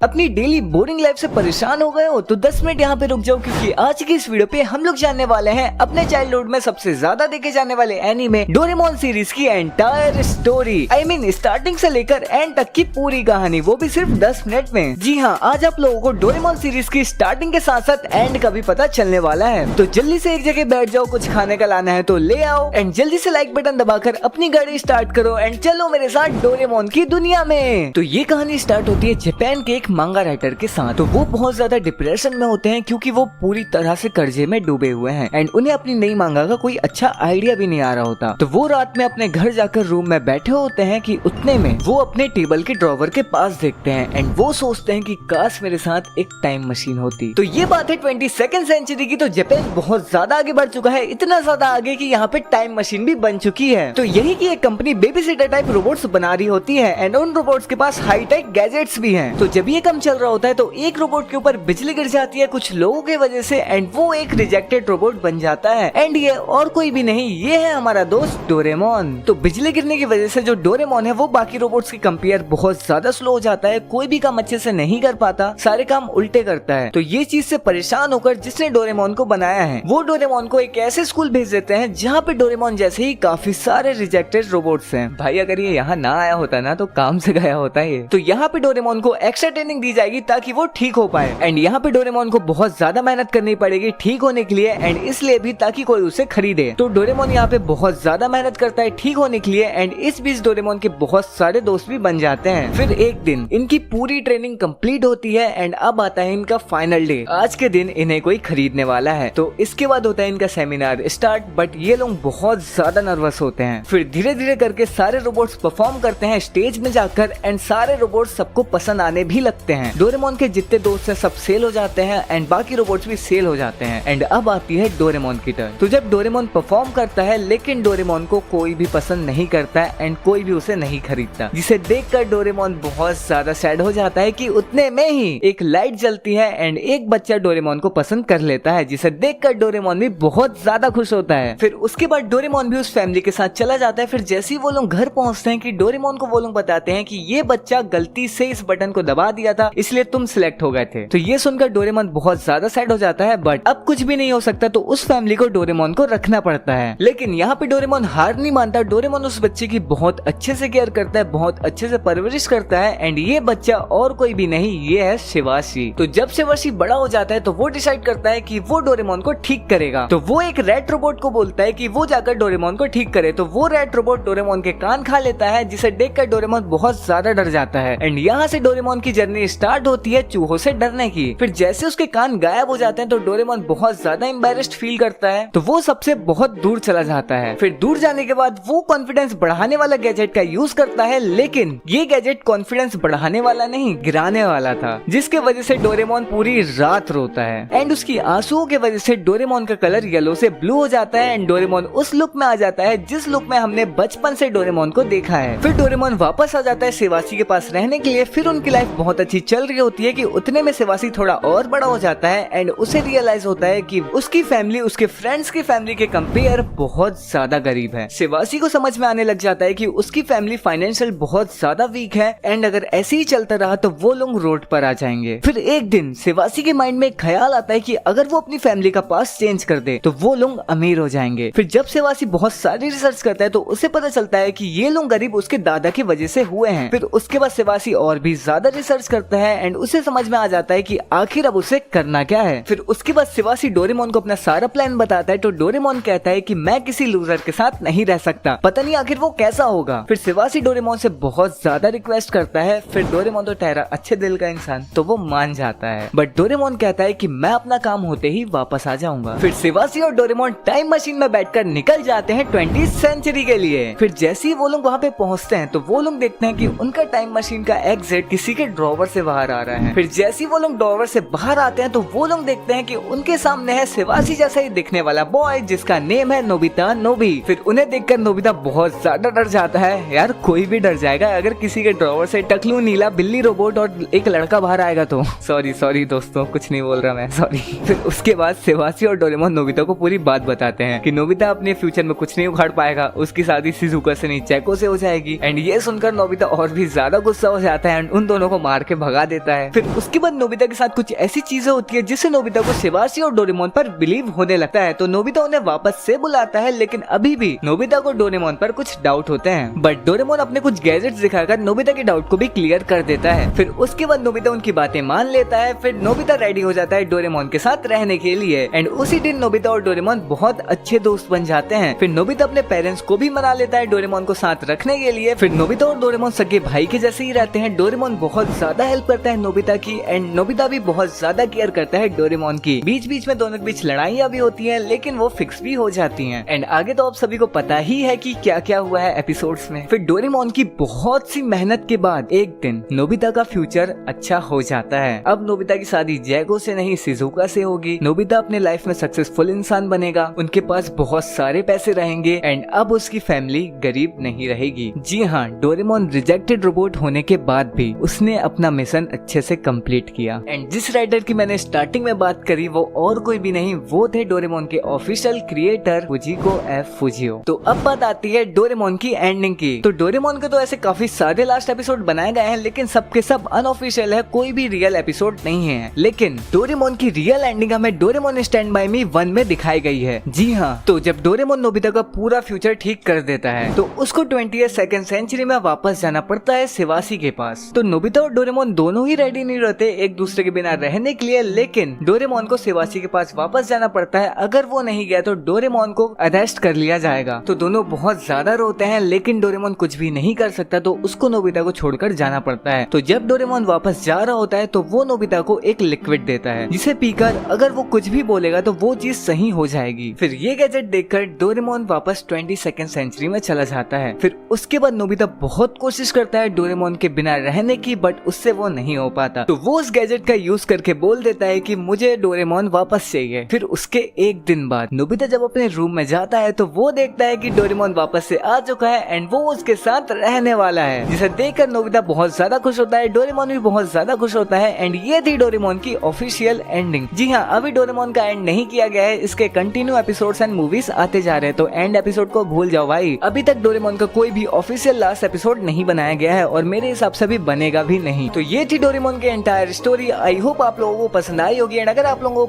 अपनी daily boring life से परेशान हो गए हो तो 10 मिनट यहाँ पे रुक जाओ, क्योंकि आज की इस वीडियो पे हम लोग जानने वाले हैं अपने चाइल्डहुड में सबसे ज्यादा देखे जाने वाले एनीमे डोरेमोन सीरीज की entire story. I mean starting से लेकर एंड तक की पूरी कहानी, वो भी सिर्फ 10 मिनट में। जी हाँ, आज आप लोगों को डोरेमोन सीरीज की स्टार्टिंग के साथ साथ एंड का भी पता चलने वाला है। तो जल्दी से एक जगह बैठ जाओ, कुछ खाने का लाना है तो ले आओ एंड जल्दी से लाइक बटन दबाकर अपनी गाड़ी स्टार्ट करो एंड चलो मेरे साथ डोरेमोन की दुनिया में। तो ये कहानी स्टार्ट होती है जापान के एक मांगा राइटर के साथ। तो वो बहुत ज्यादा डिप्रेशन में होते हैं क्योंकि वो पूरी तरह से कर्जे में डूबे हुए हैं एंड उन्हें अपनी नई मांगा का कोई अच्छा आइडिया भी नहीं आ रहा होता। तो वो रात में अपने घर जाकर रूम में बैठे होते हैं कि उतने में वो अपने टेबल के ड्रॉवर के पास देखते हैं एंड वो सोचते हैं कि काश मेरे साथ एक टाइम मशीन होती। तो ये बात है 22वीं सेंचुरी की। तो जापान बहुत ज्यादा आगे बढ़ चुका है, इतना ज्यादा आगे कि यहाँ पे टाइम मशीन भी बन चुकी है। तो यही की एक company baby sitter type robots बना रही होती है एंड उन रोबोट्स के पास हाईटेक गैजेट्स भी हैं। तो जब ये काम चल रहा होता है तो एक रोबोट के ऊपर बिजली गिर जाती है कुछ लोगों की वजह से एंड वो एक रिजेक्टेड रोबोट बन जाता है एंड ये और कोई भी नहीं, ये है हमारा दोस्त डोरेमोन। तो बिजली गिरने की वजह से जो डोरेमोन है वो बाकी रोबोट्स की कंपेयर बहुत ज्यादा स्लो हो जाता है, कोई भी काम अच्छे से नहीं कर पाता, सारे काम उल्टे करता है। तो ये चीज से परेशान होकर जिसने डोरेमोन को बनाया है वो डोरेमोन को एक ऐसे स्कूल भेज देते हैं जहाँ पे डोरेमोन जैसे ही काफी सारे रिजेक्टेड रोबोट्स हैं। भाई अगर ये यहाँ ना आया होता ना तो काम से गया होता है। तो यहाँ पे डोरेमोन को एक्स्ट्रा ट्रेनिंग दी जाएगी ताकि वो ठीक हो पाए एंड यहाँ पे डोरेमोन को बहुत ज्यादा मेहनत करनी पड़ेगी ठीक होने के लिए एंड इसलिए भी ताकि कोई उसे खरीदे। तो डोरेमोन यहाँ पे बहुत ज्यादा मेहनत करता है ठीक होने के लिए एंड इस बीच डोरेमोन के बहुत सारे दोस्त भी बन जाते हैं। फिर एक दिन इनकी पूरी ट्रेनिंग कंप्लीट होती है एंड अब आता है इनका फाइनल डे। आज के दिन इन्हें कोई खरीदने वाला है। तो इसके बाद होता है इनका सेमिनार स्टार्ट, बट ये लोग बहुत ज्यादा नर्वस होते हैं। फिर धीरे धीरे करके सारे रोबोट्स परफॉर्म करते हैं स्टेज में जाकर एंड सारे रोबोट्स सबको पसंद आने भी लगते हैं। डोरेमोन के जितने दोस्त हैं सब सेल हो जाते हैं एंड बाकी रोबोट्स भी सेल हो जाते हैं एंड अब आती है डोरेमोन की टर्न। तो जब डोरेमोन परफॉर्म करता है लेकिन डोरेमोन को कोई भी पसंद नहीं करता है एंड कोई भी उसे नहीं खरीदता, जिसे देखकर डोरेमोन बहुत ज्यादा सैड हो जाता है कि उतने में ही एक लाइट जलती है एंड एक बच्चा डोरेमोन को पसंद कर लेता है, जिसे देखकर डोरेमोन भी बहुत ज्यादा खुश होता है। फिर उसके बाद डोरेमोन भी उस फैमिली के साथ चला जाता है। फिर जैसे ही वो लोग घर पहुंचते हैं कि डोरेमोन को वो लोग बताते हैं कि ये बच्चा गलती से इस बटन को दबा दिया था इसलिए तुम सिलेक्ट हो गए थे। तो ये सुनकर डोरेमोन बहुत ज्यादा सैड हो जाता है, बट अब कुछ भी नहीं हो सकता तो उस फैमिली को डोरेमोन को रखना पड़ता है। लेकिन यहाँ पे डोरेमोन हार नहीं मानता, डोरेमोन उस बच्चे की बहुत अच्छे से केयर करता है, बहुत अच्छे से परवरिश करता है एंड ये बच्चा और कोई भी नहीं, ये है शिवाशी। तो जब शिवाशी बड़ा हो जाता है तो वो डिसाइड करता है कि वो डोरेमोन को ठीक करेगा। तो वो एक रेड रोबोट को बोलता है कि वो जाकर डोरेमोन को ठीक करे। तो वो रेड रोबोट डोरेमोन के कान खा लेता है, जिसे देखकर डोरेमोन बहुत ज्यादा डर जाता है एंड यहाँ से डोरेमोन की जर्नी स्टार्ट होती है चूहों से डरने की। फिर जैसे उसके कान गायब हो जाते हैं तो डोरेमोन बहुत ज्यादा एम्बैरेस्ड फील करता है, तो वो सबसे बहुत दूर चला जाता है। फिर दूर जाने के बाद वो कॉन्फिडेंस बढ़ाने वाला गैजेट का यूज करता है, लेकिन ये गैजेट कॉन्फिडेंस बढ़ाने वाला नहीं गिराने वाला था, जिसके वजह से डोरेमोन पूरी रात रोता है एंड उसकी आंसुओं की वजह से डोरेमोन का कलर येलो से ब्लू हो जाता है एंड डोरेमोन उस लुक में आ जाता है जिस लुक में हमने बचपन से डोरेमोन को देखा है। फिर डोरेमोन वापस आ जाता है शिवाशी के पास रहने के लिए। फिर उनकी लाइफ बहुत अच्छी चल रही होती है कि उतने में शिवाशी थोड़ा और बड़ा हो जाता है एंड उसे रियलाइज होता है कि उसकी फैमिली उसके फ्रेंड्स की फैमिली के कंपेयर बहुत ज्यादा गरीब है। शिवाशी को समझ में आने लग जाता है कि उसकी फैमिली फाइनेंशियल बहुत ज्यादा वीक है एंड अगर ऐसे ही चलता रहा तो वो लोग रोड पर आ जाएंगे। फिर एक दिन शिवाशी के माइंड में ख्याल आता है कि अगर वो अपनी फैमिली का पास चेंज कर दे तो वो लोग अमीर हो जाएंगे। फिर जब शिवाशी बहुत सारी रिसर्च करता है तो उसे पता चलता है कि ये लोग गरीब उसके दादा की वजह से हुए हैं। फिर उसके बाद शिवाशी और भी ज्यादा रिसर्च करता है एंड उसे समझ में आ जाता है कि आखिर अब उसे करना क्या है। फिर उसके बाद शिवाशी डोरेमोन को अपना सारा प्लान बताता है। तो डोरेमोन कहता है कि मैं किसी लूजर के साथ नहीं रह सकता, पता नहीं आखिर वो कैसा होगा। फिर शिवाशी डोरेमोन से बहुत ज्यादा रिक्वेस्ट करता है। फिर डोरेमोन तो ठहरा अच्छे दिल का इंसान तो वो मान जाता है, बट डोरेमोन कहता है कि मैं अपना काम होते ही वापस आ जाऊंगा। फिर शिवाशी और डोरेमोन टाइम मशीन में बैठकर निकल जाते हैं 20वीं सेंचुरी के लिए। फिर जैसे ही वो लोग वहाँ पे पहुँचते हैं तो वो लोग देखते हैं कि उनका टाइम मशीन का एग्जिट किसी के ड्रॉवर से बाहर आ रहा है। फिर जैसे ही वो लोग ड्रॉवर से बाहर आते हैं तो वो लोग देखते हैं कि उनके सामने है शिवाशी जैसा ही दिखने वाला बॉय जिसका नेम है नोबिता नोबी। फिर उन्हें देखकर नोबिता बहुत ज्यादा डर जाता है। यार कोई भी डर जाएगा अगर किसी के ड्रॉवर से टकलू नीला बिल्ली रोबोट और एक लड़का बाहर आएगा तो। सॉरी दोस्तों, कुछ नहीं बोल रहा मैं, सॉरी। फिर उसके बाद शिवाशी और डोरेमोन नोबिता को पूरी बात बताते हैं कि नोबिता अपने फ्यूचर में कुछ नहीं उखाड़ पाएगा, उसकी शादी शिजुका से नहीं चेको से हो जाएगी एंड ये सुनकर नोबिता और भी ज्यादा गुस्सा हो जाता है एंड उन दोनों को मार के भगा देता है। फिर उसके बाद नोबिता के साथ कुछ ऐसी चीजें होती है जिससे नोबिता को शिवाशी और डोरेमोन पर बिलीव होने लगता है। तो नोबिता उन्हें वापस से बुलाता है, लेकिन अभी भी नोबिता को डोरेमोन पर कुछ डाउट होते हैं, बट डोरेमोन अपने कुछ गैजेट्स दिखाकर नोबिता के डाउट को भी क्लियर कर देता है। फिर उसके बाद नोबिता उनकी बातें मान लेता है। फिर नोबिता रेडी हो जाता है डोरेमोन के साथ रहने के लिए एंड उसी दिन नोबिता और डोरेमोन बहुत अच्छे दोस्त बन जाते हैं। फिर नोबिता अपने पेरेंट्स को भी मना लेता है डोरेमोन को साथ रखने के लिए। फिर नोबिता और डोरेमोन सगे भाई के जैसे ही रहते हैं। डोरेमोन बहुत ज्यादा हेल्प करता है नोबिता की एंड नोबिता भी बहुत ज्यादा केयर करता है डोरेमोन की। बीच बीच में दोनों के बीच लड़ाइयाँ भी होती हैं, लेकिन वो फिक्स भी हो जाती हैं। एंड आगे तो आप सभी को पता ही है कि क्या क्या हुआ है एपिसोड्स में। फिर डोरेमोन की बहुत सी मेहनत के बाद एक दिन नोबिता का फ्यूचर अच्छा हो जाता है। अब नोबिता की शादी जैगो से नहीं शिजुका से होगी। नोबिता अपने लाइफ में सक्सेसफुल इंसान बनेगा, उनके पास बहुत सारे पैसे रहेंगे एंड अब उसकी फैमिली गरीब नहीं रहेगी। जी हाँ, डोरेमोन रिजेक्टेड रोबोट होने के बाद भी उसने अपना मिशन अच्छे से कंप्लीट किया। एंड जिस राइटर की मैंने स्टार्टिंग में बात करी वो और कोई भी नहीं, वो थे डोरेमोन के ऑफिशियल क्रिएटर फुजिको एफ फुजियो। तो अब बात आती है डोरेमोन की एंडिंग की। तो डोरेमोन के तो ऐसे काफी सारे लास्ट एपिसोड बनाए गए हैं, लेकिन सबके सब अनऑफिशियल है, कोई भी रियल एपिसोड नहीं है। लेकिन डोरेमोन की रियल एंडिंग हमें डोरेमोन स्टैंड बाय मी 1 में दिखाई गई है। जी हाँ, तो जब डोरेमोन नोबिता का पूरा फ्यूचर ठीक कर देता है तो उसको 22nd सेंचुरी में वापस जाना पड़ता है शिवाशी के पास। तो नोबिता और डोरेमोन दोनों ही रेडी नहीं रहते एक दूसरे के बिना रहने के लिए, लेकिन डोरेमोन को शिवाशी के पास वापस जाना पड़ता है। अगर वो नहीं गया तो डोरेमोन को अरेस्ट कर लिया जाएगा। तो दोनों बहुत ज्यादा रोते हैं, लेकिन डोरेमोन कुछ भी नहीं कर सकता, तो उसको नोबिता को छोड़कर जाना पड़ता है। तो जब डोरेमोन वापस जा रहा होता है तो वो नोबिता को एक लिक्विड देता है, जिसे पीकर अगर वो कुछ भी बोलेगा तो वो चीज सही हो जाएगी। फिर ये गैजेट देखकर डोरेमोन वापस 22nd सेंचुरी में चला जाता है। फिर उसके बाद नोबिता बहुत कोशिश करता है डोरेमोन के बिना रहने की, बट उससे वो नहीं हो पाता। तो वो उस गैजेट का यूज करके बोल देता है कि मुझे डोरेमोन वापस चाहिए। फिर उसके एक दिन बाद नोबिता जब अपने रूम में जाता है तो वो देखता है कि डोरेमोन वापस से आ चुका है एंड वो उसके साथ रहने वाला है, जिसे देखकर नोबिता बहुत ज्यादा खुश होता है। डोरेमोन भी बहुत ज्यादा खुश होता है एंड ये थी डोरेमोन की ऑफिशियल एंडिंग। जी हाँ, अभी डोरेमोन का एंड नहीं किया गया है, इसके कंटिन्यू एपिसोड्स एंड मूवीज आते जा रहे हैं, तो एंड एपिसोड को भूल जाओ भाई। अभी तक डोरेमोन का कोई भी ऑफिशियल लास्ट एपिसोड नहीं बनाया गया है और मेरे हिसाब से भी बनेगा भी नहीं। तो ये थी डोरेमोन की एंटायर स्टोरी। आई होप आप लोगों को पसंद आई होगी एंड अगर आप लोगों को